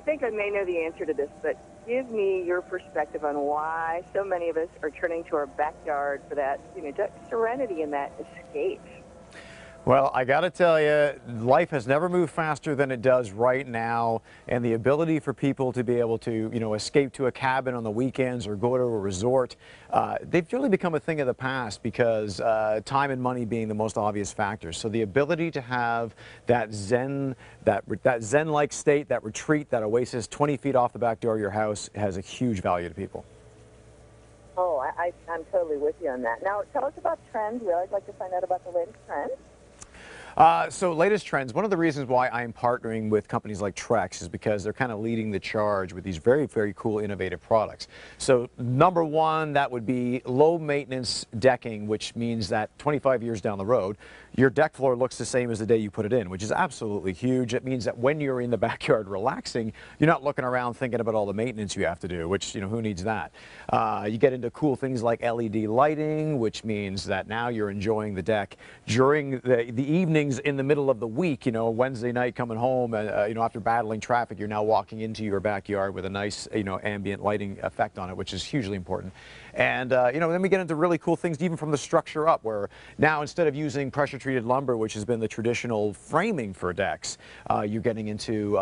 think I may know the answer to this, but give me your perspective on why so many of us are turning to our backyard for that, that serenity and that escape. Well, I got to tell you, life has never moved faster than it does right now, and the ability for people to be able to, escape to a cabin on the weekends or go to a resort, they've really become a thing of the past because time and money being the most obvious factors. So the ability to have that zen-like state, that retreat, that oasis 20 feet off the back door of your house has a huge value to people. Oh, I'm totally with you on that. Now, tell us about trends. We always like to find out about the latest trends. So latest trends, one of the reasons why I'm partnering with companies like Trex is because they're kind of leading the charge with these very, very cool, innovative products. So number one, that would be low maintenance decking, which means that 25 years down the road, your deck floor looks the same as the day you put it in, which is absolutely huge. It means that when you're in the backyard relaxing, you're not looking around thinking about all the maintenance you have to do, which, who needs that? You get into cool things like LED lighting, which means that now you're enjoying the deck during the evenings in the middle of the week, Wednesday night coming home, after battling traffic, you're now walking into your backyard with a nice, ambient lighting effect on it, which is hugely important. And, then we get into really cool things even from the structure up, where now instead of using pressure-treated lumber, which has been the traditional framing for decks, you're getting into,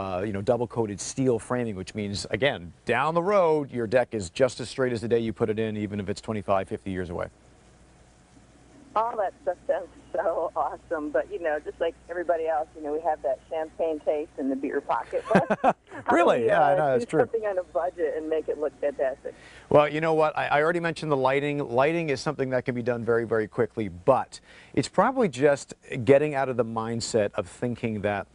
double-coated steel framing, which means, again, down the road, your deck is just as straight as the day you put it in, even if it's 25, 50 years away. All that stuff sounds so awesome, but, just like everybody else, we have that champagne taste in the beer pocket. Really? Yeah, I know, that's true. Do something on a budget and make it look fantastic. Well, you know what? I already mentioned the lighting. Lighting is something that can be done very, very quickly, but it's probably just getting out of the mindset of thinking that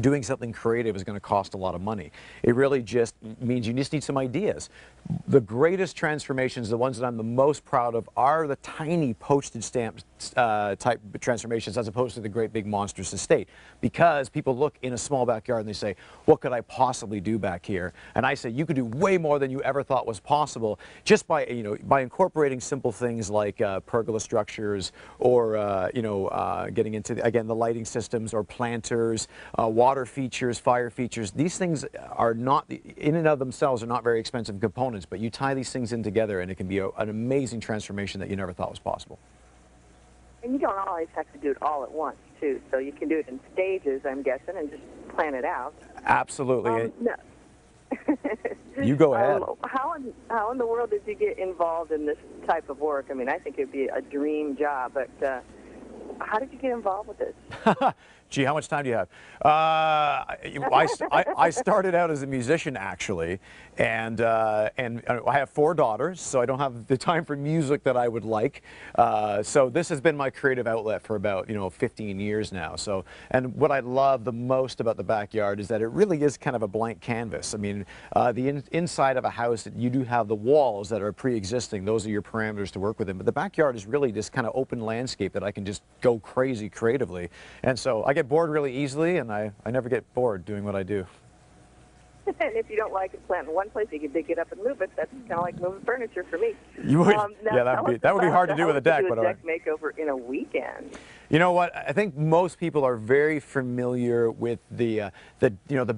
doing something creative is going to cost a lot of money. It really just means you just need some ideas. The greatest transformations, the ones that I'm the most proud of, are the tiny postage stamp type transformations as opposed to the great big monstrous estate. Because people look in a small backyard and they say, what could I possibly do back here? And I say, you could do way more than you ever thought was possible just by, by incorporating simple things like pergola structures or, getting into, again, the lighting systems or planters, water features, fire features. These things are not, in and of themselves, are not very expensive components, but you tie these things in together and it can be an amazing transformation that you never thought was possible. And you don't always have to do it all at once, too. So you can do it in stages, I'm guessing, and just plan it out. Absolutely. No. You go ahead. How in the world did you get involved in this type of work? I mean, I think it would be a dream job, but how did you get involved with this? Gee, how much time do you have? I started out as a musician, actually, and I have 4 daughters, so I don't have the time for music that I would like. So this has been my creative outlet for about 15 years now. So, and what I love the most about the backyard is that it really is kind of a blank canvas. I mean, the inside of a house, you do have the walls that are pre-existing. Those are your parameters to work within. But the backyard is really this kind of open landscape that I can just go crazy creatively. And so I get bored really easily, and I never get bored doing what I do. And if you don't like it plant in one place, you can dig it up and move it. That's kind of like moving furniture for me. You would, yeah, that would be hard to do with a deck. But deck makeover in a weekend. You know what? I think most people are very familiar with the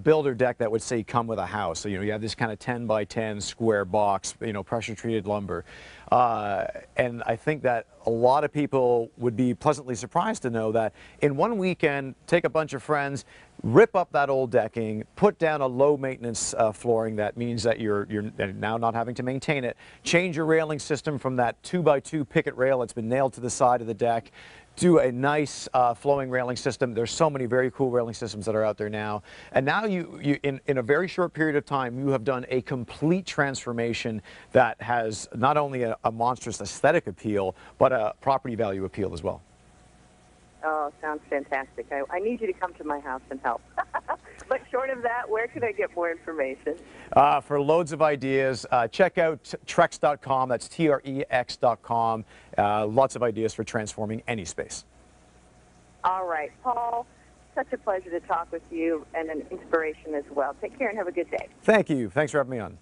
builder deck that would say come with a house. So you have this kind of 10 by 10 square box, pressure treated lumber, and I think that a lot of people would be pleasantly surprised to know that in one weekend, take a bunch of friends, rip up that old decking, put down a low maintenance flooring. That means that you're now not having to maintain it. Change your railing system from that 2x2 picket rail that's been nailed to the side of the deck. Do a nice flowing railing system. There's so many very cool railing systems that are out there now. And now in a very short period of time, you have done a complete transformation that has not only a monstrous aesthetic appeal, but a property value appeal as well. Oh, sounds fantastic. I need you to come to my house and help. But short of that, where can I get more information? For loads of ideas, check out Trex.com. That's Trex.com. Lots of ideas for transforming any space. All right, Paul, such a pleasure to talk with you and an inspiration as well. Take care and have a good day. Thank you. Thanks for having me on.